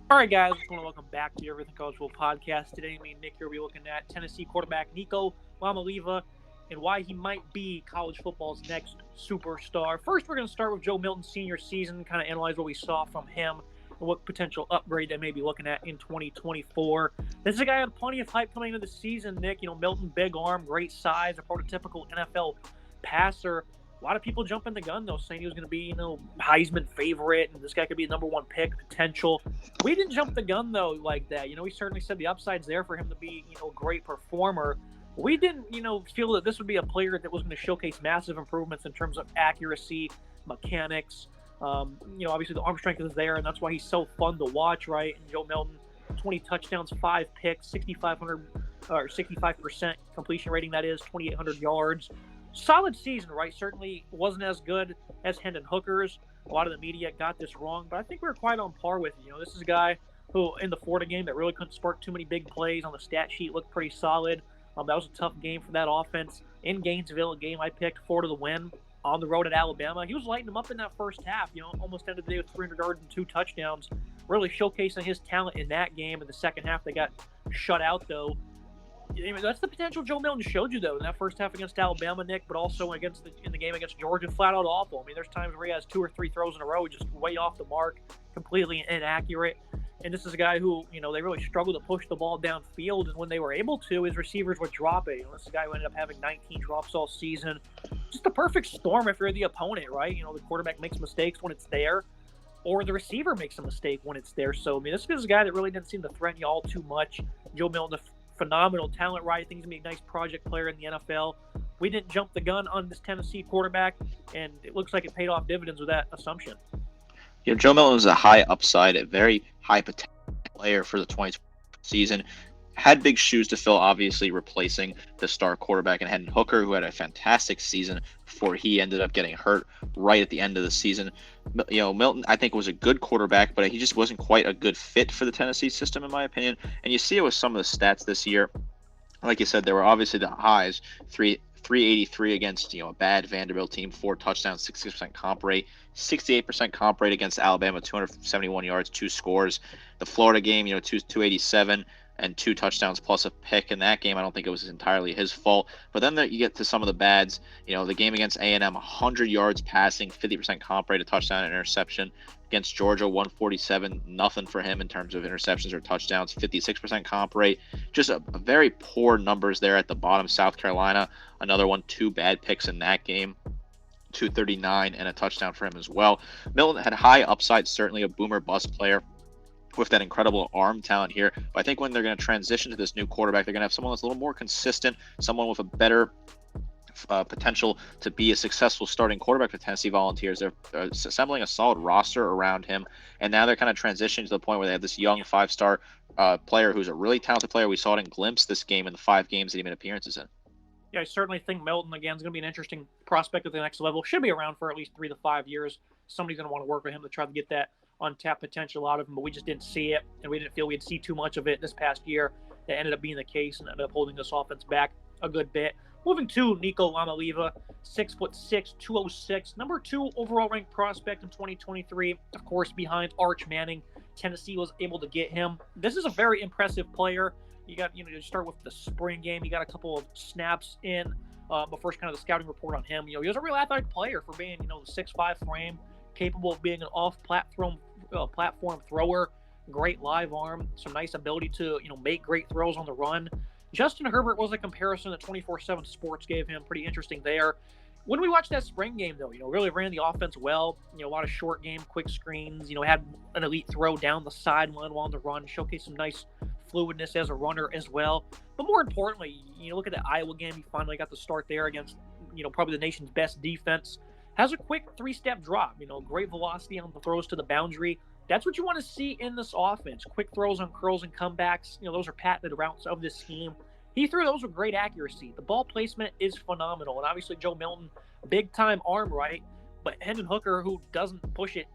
All right, guys, just want to welcome back to the Everything College Football podcast. Today, me and Nick here will be looking at Tennessee quarterback Nico Iamaleava and why he might be college football's next superstar. First, we're going to start with Joe Milton's senior season, kind of analyze what we saw from him and what potential upgrade they may be looking at in 2024. This is a guy who had plenty of hype coming into the season, Nick. Milton, big arm, great size, a prototypical NFL passer. A lot of people jumping the gun, though, saying he was going to be, Heisman favorite, and this guy could be a number one pick potential. We didn't jump the gun, though, like that. We certainly said the upside's there for him to be, a great performer. We didn't, feel that this would be a player that was going to showcase massive improvements in terms of accuracy, mechanics. Obviously the arm strength is there, and that's why he's so fun to watch, right? And Joe Milton, 20 touchdowns, 5 picks, 65% completion rating, that is, 2,800 yards. Solid season, right? Certainly wasn't as good as Hendon Hooker's. A lot of the media got this wrong, but I think we were quite on par with it. This is a guy who, in the Florida game, that really couldn't spark too many big plays. On the stat sheet, looked pretty solid. That was a tough game for that offense. In Gainesville, a game I picked Florida to win on the road at Alabama. He was lighting them up in that first half. Almost ended the day with 300 yards and 2 touchdowns, really showcasing his talent in that game. In the second half, they got shut out, though. That's the potential Joe Milton showed you, though, in that first half against Alabama, Nick, but also in the game against Georgia, flat out awful. There's times where he has 2 or 3 throws in a row just way off the mark, completely inaccurate. And this is a guy who, they really struggled to push the ball downfield, and when they were able to, his receivers would drop it. This is a guy who ended up having 19 drops all season. Just the perfect storm if you're the opponent, right? The quarterback makes mistakes when it's there, or the receiver makes a mistake when it's there. So, this is a guy that really didn't seem to threaten you all too much. Joe Milton, phenomenal talent, right? I think he's going to be a nice project player in the NFL. We didn't jump the gun on this Tennessee quarterback, and it looks like it paid off dividends with that assumption. Yeah, Joe Milton was a high upside, a very high potential player for the 2020 season. Had big shoes to fill, obviously replacing the star quarterback in Hendon Hooker, who had a fantastic season before he ended up getting hurt right at the end of the season. Milton, I think, was a good quarterback, but he just wasn't quite a good fit for the Tennessee system, in my opinion. And you see it with some of the stats this year. Like you said, there were obviously the highs, 383 against a bad Vanderbilt team, 4 touchdowns, 66% comp rate, 68% comp rate against Alabama, 271 yards, 2 scores. The Florida game, 287 and 2 touchdowns plus a pick in that game. I don't think it was entirely his fault. But then you get to some of the bads. The game against A&M, 100 yards passing, 50% comp rate, a touchdown and interception. Against Georgia, 147, nothing for him in terms of interceptions or touchdowns, 56% comp rate. Just a very poor numbers there at the bottom. South Carolina, another one, 2 bad picks in that game. 239 and a touchdown for him as well. Milton had high upside, certainly a boomer bust player with that incredible arm talent here. But I think when they're going to transition to this new quarterback, they're going to have someone that's a little more consistent, someone with a better potential to be a successful starting quarterback for Tennessee Volunteers. They're assembling a solid roster around him, and now they're kind of transitioning to the point where they have this young 5-star player who's a really talented player. We saw it in glimpse this game in the 5 games that he made appearances in. Yeah, I certainly think Milton, again, is going to be an interesting prospect at the next level. Should be around for at least 3 to 5 years. Somebody's going to want to work with him to try to get that untapped potential out of him, but we just didn't see it, and we didn't feel we'd see too much of it this past year. That ended up being the case and ended up holding this offense back a good bit. Moving to Nico Iamaleava, 6'6", 206, number 2 overall ranked prospect in 2023. Of course, behind Arch Manning, Tennessee was able to get him. This is a very impressive player. You start with the spring game. You got a couple of snaps in, but first, kind of the scouting report on him. He was a real athletic player for being, the 6'5" frame, capable of being an off-platform thrower, great live arm, some nice ability to, make great throws on the run. Justin Herbert was a comparison that 24/7 Sports gave him. Pretty interesting there. When we watched that spring game, though, really ran the offense well. A lot of short game, quick screens. Had an elite throw down the sideline while on the run, showcased some nice fluidness as a runner as well. But more importantly, look at the Iowa game. He finally got the start there against, probably the nation's best defense. Has a quick 3-step drop. Great velocity on the throws to the boundary. That's what you want to see in this offense. Quick throws on curls and comebacks. Those are patented routes of this scheme. He threw those with great accuracy. The ball placement is phenomenal. And obviously Joe Milton, big-time arm, right? But Hendon Hooker, who doesn't push it,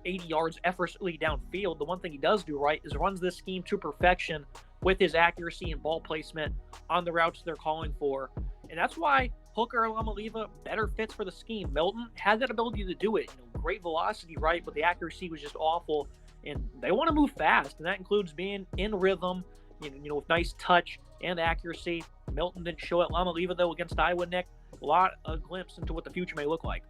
80 yards effortlessly downfield, the one thing he does do right is runs this scheme to perfection with his accuracy and ball placement on the routes they're calling for. And that's why Hooker and Iamaleava better fits for the scheme. Milton had that ability to do it. Great velocity, right? But the accuracy was just awful. and they want to move fast, and that includes being in rhythm, with nice touch and accuracy. Milton didn't show it. Iamaleava, though, against Iowa, Nick, a lot of glimpse into what the future may look like.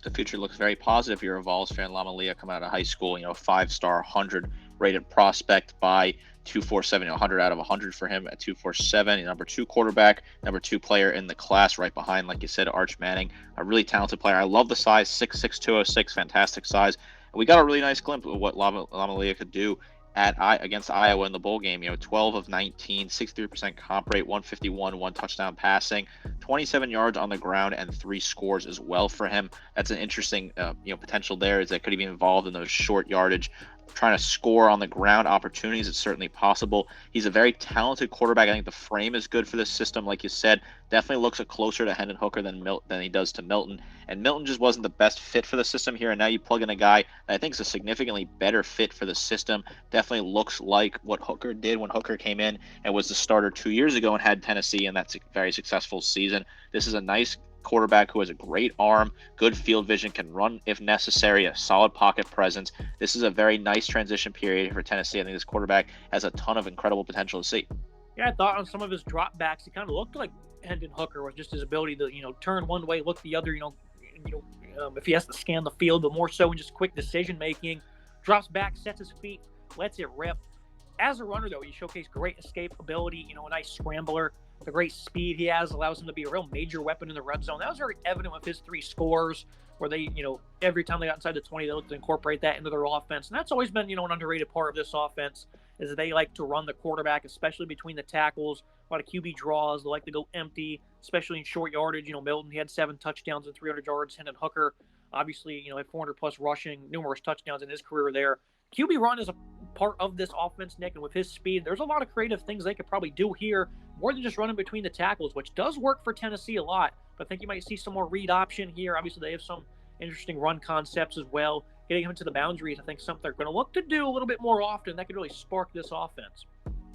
The future looks very positive. You're a Vols fan. Iamaleava coming out of high school, 5-star, 100 rated prospect by 247, 100 out of 100 for him at 247. Number 2 quarterback, number 2 player in the class, right behind, like you said, Arch Manning, a really talented player. I love the size, 6'6", 206, fantastic size. And we got a really nice glimpse of what Iamaleava could do against Iowa in the bowl game. 12 of 19, 63% comp rate, 151, 1 touchdown passing, 27 yards on the ground, and 3 scores as well for him. That's an interesting potential there, is that could he be involved in those short yardage, trying to score on the ground opportunities. It's certainly possible. He's a very talented quarterback. I think the frame is good for this system, like you said. Definitely looks closer to Hendon Hooker than he does to Milton. And Milton just wasn't the best fit for the system here. And now you plug in a guy that I think is a significantly better fit for the system. Definitely looks like what Hooker did when Hooker came in and was the starter 2 years ago and had Tennessee, and that's a very successful season. This is a nice quarterback who has a great arm, good field vision, can run if necessary, a solid pocket presence. This is a very nice transition period for Tennessee. I think this quarterback has a ton of incredible potential to see. Yeah, I thought on some of his dropbacks, he kind of looked like Hendon Hooker, with just his ability to, turn one way, look the other, if he has to scan the field, but more so in just quick decision making. Drops back, sets his feet, lets it rip. As a runner, though, he showcased great escape ability, a nice scrambler. The great speed he has allows him to be a real major weapon in the red zone. That was very evident with his 3 scores, where they, every time they got inside the 20, they looked to incorporate that into their offense. And that's always been, an underrated part of this offense, is that they like to run the quarterback, especially between the tackles. A lot of QB draws. They like to go empty, especially in short yardage. Milton, he had 7 touchdowns and 300 yards. Hendon Hooker, obviously, had 400-plus rushing, numerous touchdowns in his career there. QB run is a part of this offense, Nick, and with his speed, there's a lot of creative things they could probably do here, more than just running between the tackles, which does work for Tennessee a lot. But I think you might see some more read option here. Obviously, they have some interesting run concepts as well. Getting him into the boundaries, I think, something they're going to look to do a little bit more often. That could really spark this offense.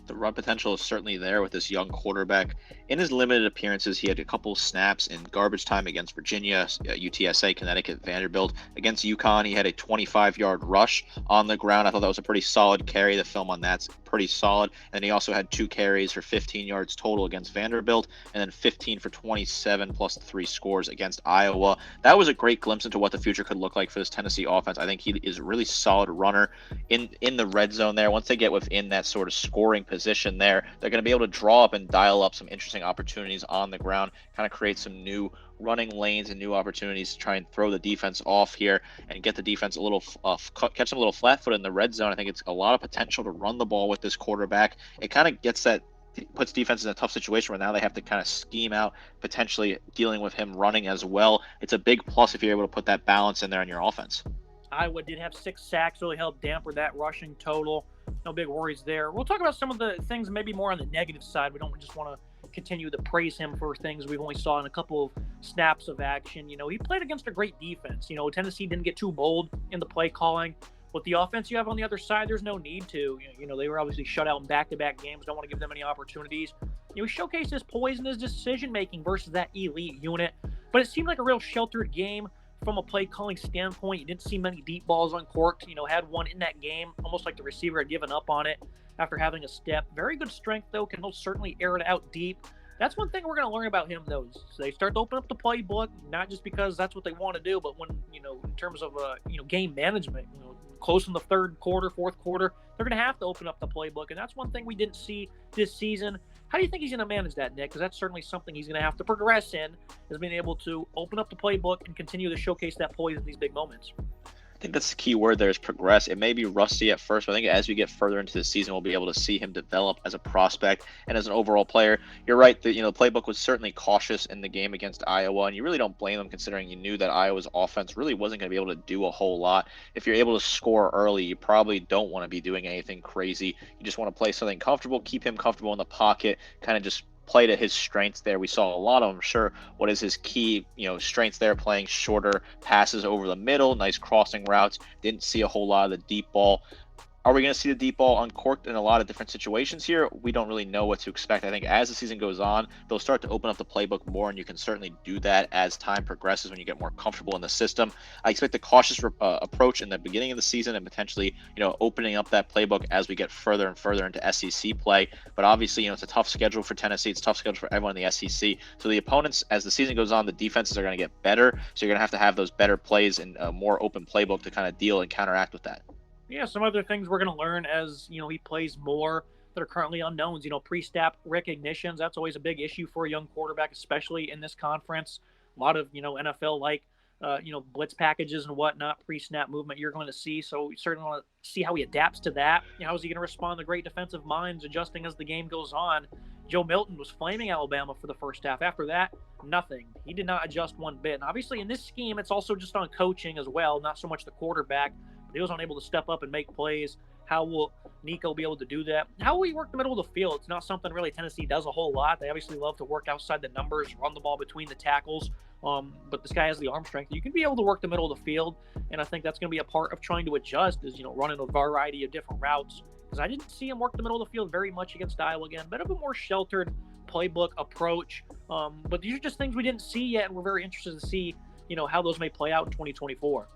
The run potential is certainly there with this young quarterback. In his limited appearances, he had a couple snaps in garbage time against Virginia, UTSA, Connecticut, Vanderbilt. Against UConn, he had a 25-yard rush on the ground. I thought that was a pretty solid carry. The film on that's pretty solid. And he also had 2 carries for 15 yards total against Vanderbilt, and then 15 for 27 plus 3 scores against Iowa. That was a great glimpse into what the future could look like for this Tennessee offense. I think he is a really solid runner in the red zone there. Once they get within that sort of scoring position there, they're going to be able to draw up and dial up some interesting opportunities on the ground, kind of create some new running lanes and new opportunities to try and throw the defense off here and get the defense a little catch them a little flat-footed in the red zone. I think it's a lot of potential to run the ball with this quarterback. It kind of puts defenses in a tough situation where now they have to kind of scheme out potentially dealing with him running as well. It's a big plus if you're able to put that balance in there in your offense. Iowa did have 6 sacks, really helped damper that rushing total. No big worries there. We'll talk about some of the things maybe more on the negative side. We don't just want to continue to praise him for things we've only saw in a couple of snaps of action. He played against a great defense. Tennessee didn't get too bold in the play calling. With the offense you have on the other side, there's no need to. They were obviously shut out in back-to-back games. Don't want to give them any opportunities. He showcased his poise and his decision-making versus that elite unit. But it seemed like a real sheltered game from a play calling standpoint. You didn't see many deep balls uncorked. Had one in that game, almost like the receiver had given up on it after having a step. Very good strength, though, can most certainly air it out deep. That's one thing we're going to learn about him, though. So they start to open up the playbook, not just because that's what they want to do, but when, in terms of, game management, close in the third quarter, fourth quarter, they're going to have to open up the playbook. And that's one thing we didn't see this season. How do you think he's going to manage that, Nick? Because that's certainly something he's going to have to progress in, is being able to open up the playbook and continue to showcase that poise in these big moments. I think that's the key word there, is progress. It may be rusty at first, but I think as we get further into the season, we'll be able to see him develop as a prospect and as an overall player. You're right that, the playbook was certainly cautious in the game against Iowa, and you really don't blame them considering you knew that Iowa's offense really wasn't going to be able to do a whole lot. If you're able to score early, you probably don't want to be doing anything crazy. You just want to play something comfortable, keep him comfortable in the pocket, kind of just play to his strengths there. We saw a lot of them. Sure, what is his key, strengths there? Playing shorter passes over the middle, nice crossing routes. Didn't see a whole lot of the deep ball. Are we going to see the deep ball uncorked in a lot of different situations here? We don't really know what to expect. I think as the season goes on, they'll start to open up the playbook more, and you can certainly do that as time progresses when you get more comfortable in the system. I expect a cautious approach in the beginning of the season and potentially, opening up that playbook as we get further and further into SEC play. But obviously, it's a tough schedule for Tennessee. It's a tough schedule for everyone in the SEC. So the opponents, as the season goes on, the defenses are going to get better. So you're going to have those better plays and a more open playbook to kind of deal and counteract with that. Yeah, some other things we're going to learn as, he plays more that are currently unknowns. Pre-snap recognitions, that's always a big issue for a young quarterback, especially in this conference. A lot of, NFL-like, blitz packages and whatnot, pre-snap movement you're going to see. So we certainly want to see how he adapts to that. How is he going to respond to great defensive minds adjusting as the game goes on? Joe Milton was flaming Alabama for the first half. After that, nothing. He did not adjust one bit. And obviously in this scheme, it's also just on coaching as well, not so much the quarterback. He was unable to step up and make plays. How will Nico be able to do that? How will he work the middle of the field? It's not something really Tennessee does a whole lot. They obviously love to work outside the numbers, run the ball between the tackles. But this guy has the arm strength. You can be able to work the middle of the field, and I think that's going to be a part of trying to adjust is, running a variety of different routes. Because I didn't see him work the middle of the field very much against Iowa again. Bit of a more sheltered playbook approach. But these are just things we didn't see yet, and we're very interested to see, how those may play out in 2024.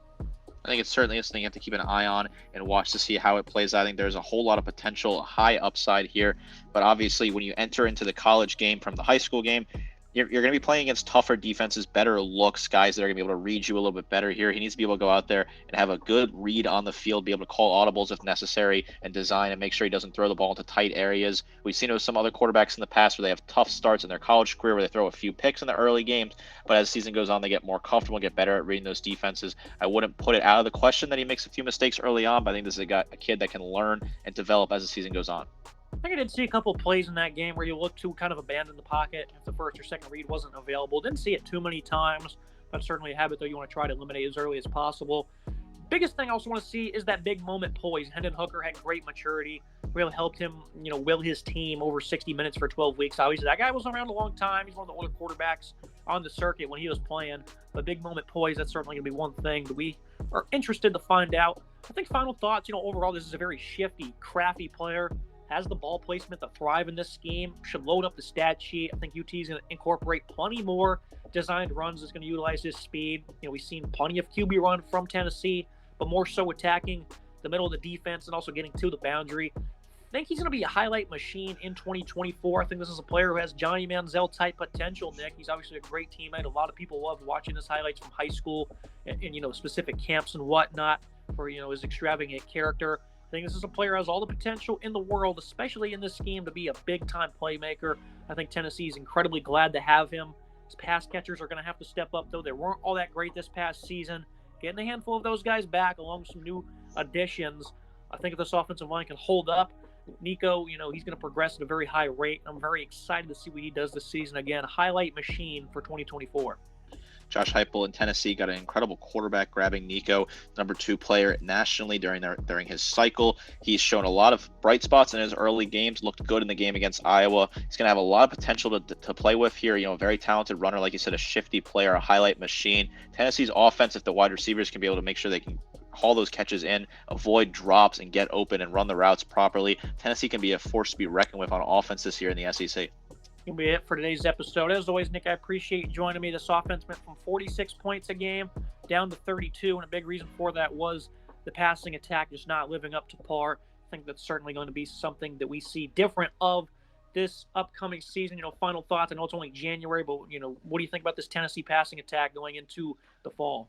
I think it's certainly something you have to keep an eye on and watch to see how it plays. I think there's a whole lot of potential, high upside here. But obviously, when you enter into the college game from the high school game, you're going to be playing against tougher defenses, better looks, guys that are going to be able to read you a little bit better here. He needs to be able to go out there and have a good read on the field, be able to call audibles if necessary, and design and make sure he doesn't throw the ball into tight areas. We've seen it with some other quarterbacks in the past where they have tough starts in their college career where they throw a few picks in the early games, but as the season goes on, they get more comfortable, get better at reading those defenses. I wouldn't put it out of the question that he makes a few mistakes early on, but I think this is a kid that can learn and develop as the season goes on. I think I did see a couple of plays in that game where you looked to kind of abandon the pocket if the first or second read wasn't available. Didn't see it too many times. That's certainly a habit, though, you want to try to eliminate as early as possible. Biggest thing I also want to see is that big moment poise. Hendon Hooker had great maturity, really helped him, will his team over 60 minutes for 12 weeks. Obviously, that guy was around a long time. He's one of the older quarterbacks on the circuit when he was playing. But big moment poise, that's certainly going to be one thing that we are interested to find out. I think final thoughts, overall, this is a very shifty, crafty player. Has the ball placement to thrive in this scheme, should load up the stat sheet. I think UT is going to incorporate plenty more designed runs that's going to utilize his speed. We've seen plenty of QB run from Tennessee, but more so attacking the middle of the defense and also getting to the boundary. I think he's going to be a highlight machine in 2024. I think this is a player who has Johnny Manziel type potential, Nick. He's obviously a great teammate. A lot of people loved watching his highlights from high school and specific camps and whatnot for, his extravagant character. I think this is a player who has all the potential in the world, especially in this scheme, to be a big-time playmaker. I think Tennessee is incredibly glad to have him. His pass catchers are going to have to step up, though. They weren't all that great this past season. Getting a handful of those guys back, along with some new additions, I think if this offensive line can hold up, Nico, he's going to progress at a very high rate. I'm very excited to see what he does this season. Again, highlight machine for 2024. Josh Heupel in Tennessee got an incredible quarterback grabbing Nico, number 2 player nationally during his cycle. He's shown a lot of bright spots in his early games, looked good in the game against Iowa. He's going to have a lot of potential to play with here. A very talented runner, like you said, a shifty player, a highlight machine. Tennessee's offense, if the wide receivers can be able to make sure they can haul those catches in, avoid drops, and get open and run the routes properly, Tennessee can be a force to be reckoned with on offense this year in the SEC. That'll be it for today's episode. As always, Nick, I appreciate you joining me. This offense went from 46 points a game down to 32, and a big reason for that was the passing attack just not living up to par. I think that's certainly going to be something that we see different of this upcoming season. Final thoughts. I know it's only January, but, what do you think about this Tennessee passing attack going into the fall?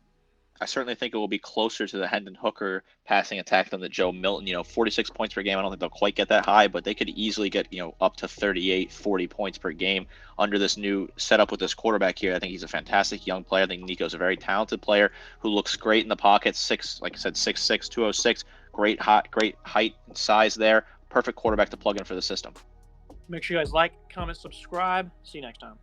I certainly think it will be closer to the Hendon Hooker passing attack than the Joe Milton. 46 points per game. I don't think they'll quite get that high, but they could easily get, up to 38, 40 points per game under this new setup with this quarterback here. I think he's a fantastic young player. I think Nico's a very talented player who looks great in the pocket. 6'6", 206. Great height and size there. Perfect quarterback to plug in for the system. Make sure you guys like, comment, subscribe. See you next time.